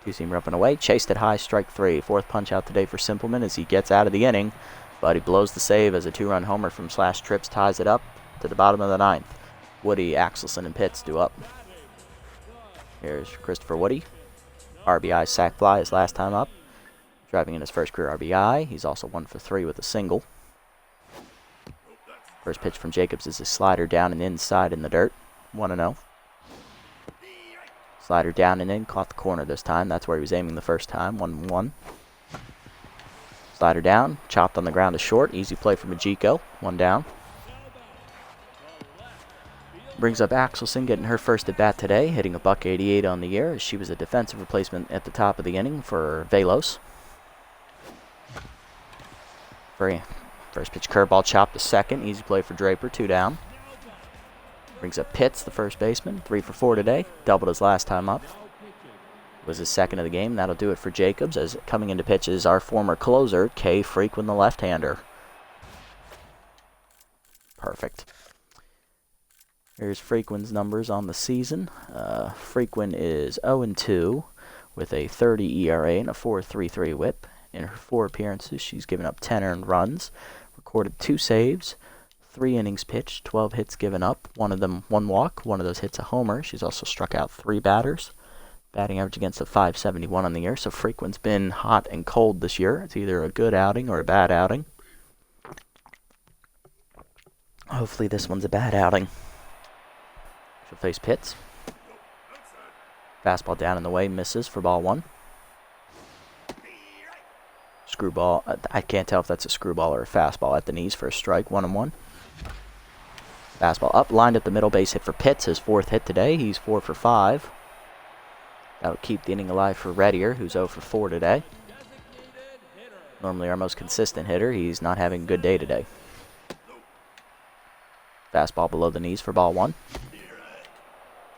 2-seamer up and away. Chased it high. Strike 3. Fourth punch out today for Simpleman as he gets out of the inning. But he blows the save as a 2-run homer from Trips ties it up to the bottom of the 9th. Woody, Axelson, and Pitts do up. Here's Christopher Woody. RBI sac fly his last time up. Driving in his first career RBI. He's also 1 for 3 with a single. First pitch from Jacobs is a slider down and inside in the dirt. 1-0. Slider down and in, caught the corner this time. That's where he was aiming the first time. 1-1. Slider down, chopped on the ground to short. Easy play for Majiko. 1 down. Brings up Axelson, getting her first at bat today, hitting a .188 on the year, as she was a defensive replacement at the top of the inning for Velos. First pitch curveball chopped to second. Easy play for Draper. 2 down. Brings up Pitts, the first baseman. 3 for 4 today. Doubled his last time up. Was his second of the game. That'll do it for Jacobs, as coming into pitch is our former closer, K. Frequin, the left-hander. Perfect. Here's Frequin's numbers on the season. Frequin is 0-2 with a 30 ERA and a 4.33 whip. In her 4 appearances, she's given up 10 earned runs, recorded 2 saves, 3 innings pitched, 12 hits given up, one of them 1 walk, one of those hits a homer. She's also struck out 3 batters. Batting average against a .571 on the year, so Frequin's been hot and cold this year. It's either a good outing or a bad outing. Hopefully this one's a bad outing. She'll face Pitts. Fastball down in the way, misses for ball 1. Screwball, I can't tell if that's a screwball or a fastball at the knees for a strike. 1-1. Fastball up, lined at the middle, base hit for Pitts, his 4th hit today. He's 4 for 5. That'll keep the inning alive for Reddier, who's 0 for 4 today. Normally our most consistent hitter. He's not having a good day today. Fastball below the knees for ball 1.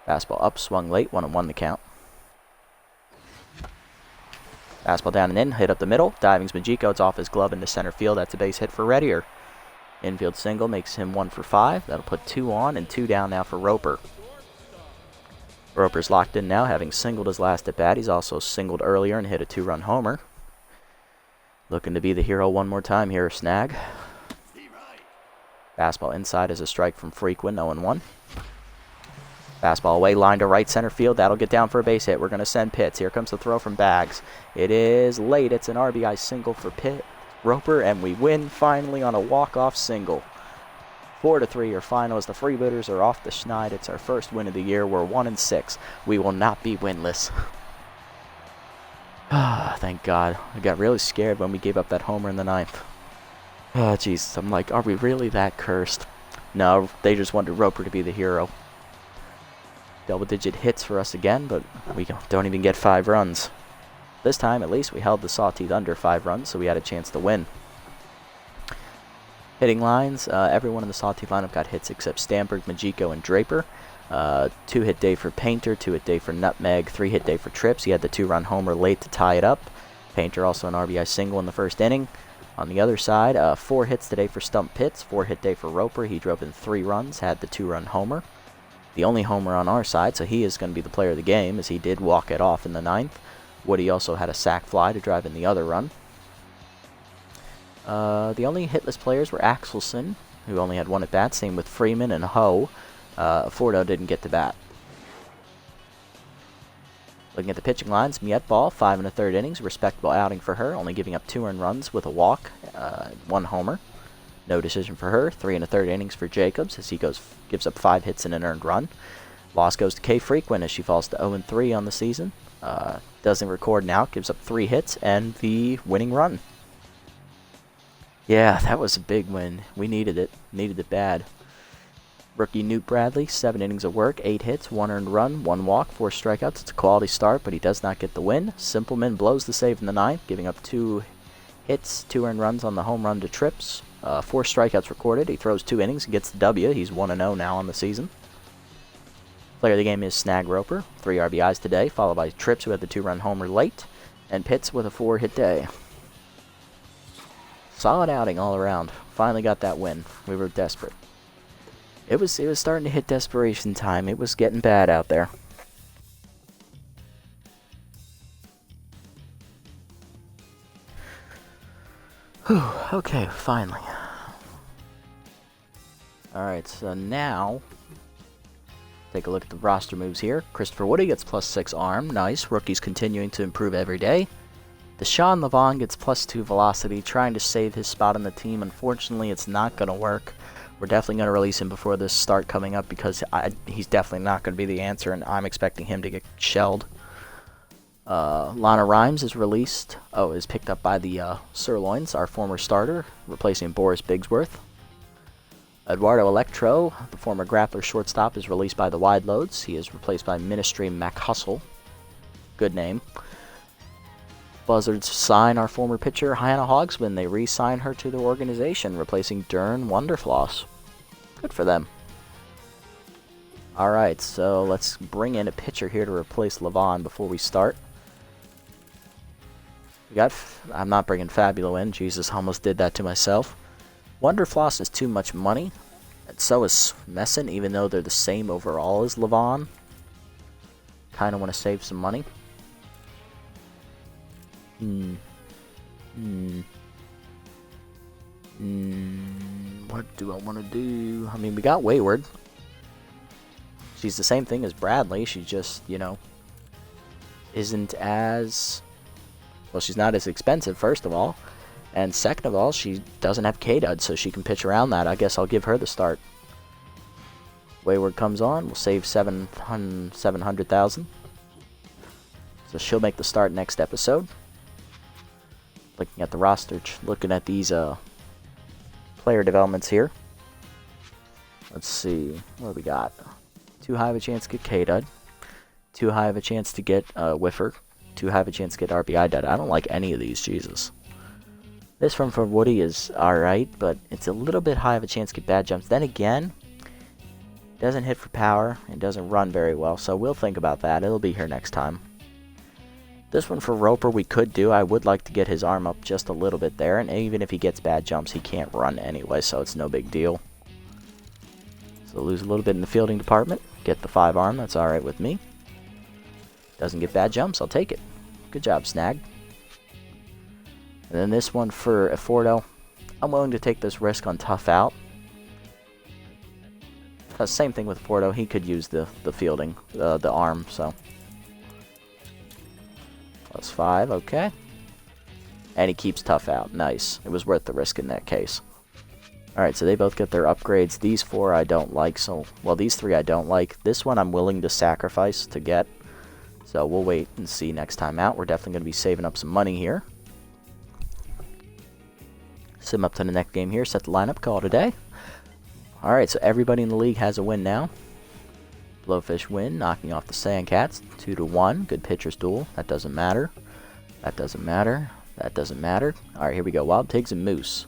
Fastball up, swung late, 1-1 the count. Fastball down and in, hit up the middle. Diving's Majiko, it's off his glove into center field. That's a base hit for Reddier. Infield single makes him 1 for 5. That'll put 2 on and 2 down now for Roper. Roper's locked in now, having singled his last at bat. He's also singled earlier and hit a 2-run homer. Looking to be the hero one more time here, Snag. Fastball inside is a strike from Frequin, 0-1. Fastball away, line to right center field. That'll get down for a base hit. We're going to send Pitts. Here comes the throw from Baggs. It is late. It's an RBI single for Roper, and we win finally on a walk-off single. 4-3 your final as the Freebooters are off the schneid. It's our first win of the year. We're 1-6. We will not be winless. Thank God. I got really scared when we gave up that homer in the 9th. Oh, jeez. I'm like, are we really that cursed? No, they just wanted Roper to be the hero. Double-digit hits for us again, but we don't even get 5 runs. This time, at least, we held the Sawteeth under 5 runs, so we had a chance to win. Hitting lines, everyone in the Sawteeth lineup got hits except Stamberg, Majiko, and Draper. 2-hit day for Painter, 2-hit day for Nutmeg, 3-hit day for Trips. He had the 2-run homer late to tie it up. Painter also an RBI single in the first inning. On the other side, 4 hits today for Stump Pitts, 4-hit day for Roper. He drove in 3 runs, had the 2-run homer. The only homer on our side, so he is going to be the player of the game, as he did walk it off in the 9th. Woody also had a sac fly to drive in the other run. The only hitless players were Axelson, who only had 1 at bat. Same with Freeman and Ho. Fordo didn't get to bat. Looking at the pitching lines, Miette Ball, 5 1/3 innings. Respectable outing for her, only giving up 2 earned runs with a walk, 1 homer. No decision for her. 3 1/3 innings for Jacobs, as he gives up 5 hits and an earned run. Loss goes to K. Frequin, as she falls to 0-3 on the season. Doesn't record now, gives up 3 hits and the winning run. Yeah, that was a big win. We needed it. Needed it bad. Rookie Newt Bradley, 7 innings of work, 8 hits, 1 earned run, 1 walk, 4 strikeouts. It's a quality start, but he does not get the win. Simpleman blows the save in the 9th, giving up 2 hits, 2 earned runs on the home run to Trips. 4 strikeouts recorded. He throws 2 innings and gets the W. He's 1-0 now on the season. Player of the game is Snag Roper, 3 RBIs today, followed by Trips, who had the 2-run homer late, and Pitts with a 4-hit day. Solid outing all around. Finally got that win. We were desperate. It was starting to hit desperation time. It was getting bad out there. Whew, okay, finally. Alright, so now take a look at the roster moves here. Christopher Woody gets +6 arm. Nice. Rookie's continuing to improve every day. Deshaun Levon gets +2 velocity, trying to save his spot on the team. Unfortunately, it's not going to work. We're definitely going to release him before this start coming up because he's definitely not going to be the answer, and I'm expecting him to get shelled. Lana Rhymes is is picked up by the Sirloins, our former starter, replacing Boris Bigsworth. Eduardo Electro, the former grappler shortstop, is released by the Wide Loads. He is replaced by Ministry MacHustle. Good name. Buzzards sign our former pitcher, Hannah Hogsman. They re-sign her to the organization, replacing Dern Wonderfloss. Good for them. Alright, so let's bring in a pitcher here to replace Levon before we start. I'm not bringing Fabulo in. Jesus, almost did that to myself. Wonderfloss is too much money, and so is Messin, even though they're the same overall as Levon. Kind of want to save some money. What do I want to do? I mean, we got Wayward. She's the same thing as Bradley. She just, isn't as... Well, she's not as expensive, first of all. And second of all, she doesn't have K-Dud, so she can pitch around that. I guess I'll give her the start. Wayward comes on. We'll save 700,000. So she'll make the start next episode. Looking at the roster, looking at these player developments here. Let's see. What do we got? Too high of a chance to get K-Dud. Too high of a chance to get Whiffer. Too high of a chance to get RBI Dud. I don't like any of these, Jesus. This one for Woody is alright, but it's a little bit high of a chance to get bad jumps. Then again, it doesn't hit for power. It doesn't run very well, so we'll think about that. It'll be here next time. This one for Roper we could do. I would like to get his arm up just a little bit there, and even if he gets bad jumps, he can't run anyway, so it's no big deal. So lose a little bit in the fielding department. Get the 5 arm. That's alright with me. Doesn't get bad jumps. I'll take it. Good job, Snag. And then this one for Afordo. I'm willing to take this risk on Tough Out. Same thing with Afordo. He could use the fielding, the arm, so. Plus 5, okay. And he keeps Tough Out. Nice. It was worth the risk in that case. Alright, so they both get their upgrades. These 4 I don't like, these 3 I don't like. This one I'm willing to sacrifice to get. So we'll wait and see next time out. We're definitely going to be saving up some money here. Sim up to the next game here. Set the lineup. Call it a day. Alright, so everybody in the league has a win now. Blowfish win, knocking off the Sandcats. 2-1. Good pitchers duel. That doesn't matter. That doesn't matter. That doesn't matter. Alright, here we go. Wild Pigs and Moose.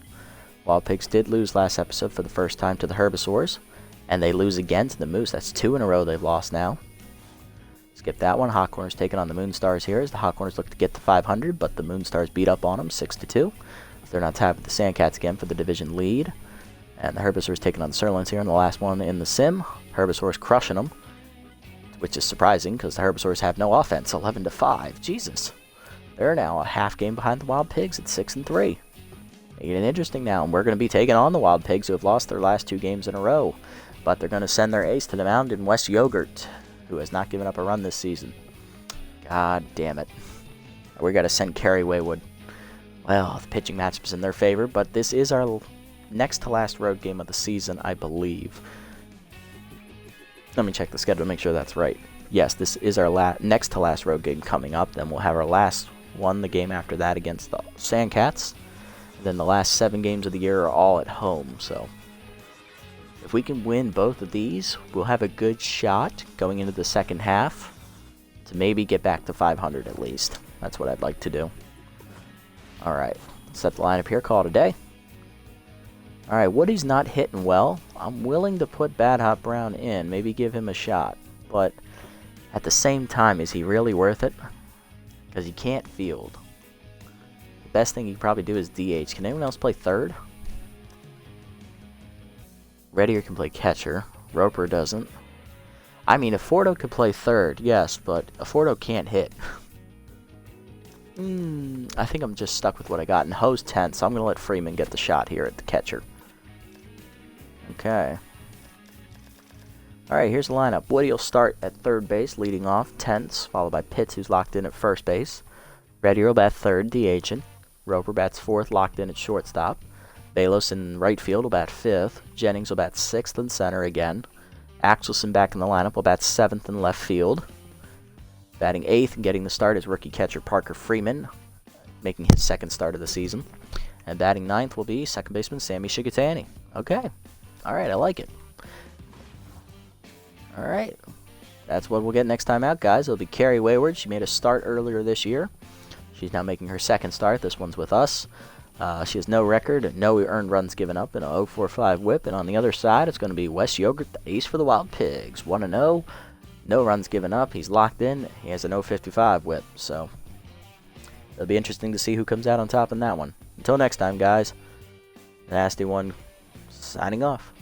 Wild Pigs did lose last episode for the first time to the Herbisaurs. And they lose again to the Moose. That's 2 in a row they've lost now. Skip that one. Hot Corners taking on the Moonstars here as the Hot Corners look to get to 500, but the Moonstars beat up on them 6-2. They're not tapping the Sandcats again for the division lead. And the Herbisaurs taking on the Sirloins here in the last one in the sim. Herbisaurs crushing them, which is surprising because the Herbisaurs have no offense. 11-5. Jesus. They're now a half game behind the Wild Pigs at 6-3. Making it interesting now. And we're going to be taking on the Wild Pigs who have lost their last 2 games in a row. But they're going to send their ace to the mound in West Yogurt, who has not given up a run this season. God damn it. We got to send Kerry Waywood. Well, the pitching matchup's in their favor, but this is our next to last road game of the season, I believe. Let me check the schedule to make sure that's right. Yes, this is our next to last road game coming up. Then we'll have our last one, the game after that against the Sandcats. Then the last 7 games of the year are all at home, so if we can win both of these, we'll have a good shot going into the second half to maybe get back to 500 at least. That's what I'd like to do. Alright, set the lineup here, call it a day. Alright, Woody's not hitting well. I'm willing to put Bad Hot Brown in, maybe give him a shot. But at the same time, is he really worth it? Because he can't field. The best thing he could probably do is DH. Can anyone else play third? Reddier can play catcher. Roper doesn't. I mean, Afordo could play third, yes, but Afordo can't hit. I think I'm just stuck with what I got. And Ho's 10th, so I'm going to let Freeman get the shot here at the catcher. Okay. Alright, here's the lineup. Woody will start at third base, leading off, 10ths, followed by Pitts, who's locked in at first base. Reddier will bat third, DHing. Roper bats fourth, locked in at shortstop. Balos in right field will bat 5th. Jennings will bat 6th in center again. Axelson back in the lineup will bat 7th in left field. Batting 8th and getting the start is rookie catcher Parker Freeman, making his 2nd start of the season. And batting 9th will be second baseman Sammy Shigatani. Okay. Alright, I like it. Alright. That's what we'll get next time out, guys. It'll be Carrie Wayward. She made a start earlier this year. She's now making her 2nd start. This one's with us. She has no record, no earned runs given up, and a 0.45 whip. And on the other side, it's going to be Wes Yogurt, the ace for the Wild Pigs. 1-0, no runs given up. He's locked in. He has an 0.55 whip. So it'll be interesting to see who comes out on top in that one. Until next time, guys. The Nasty One signing off.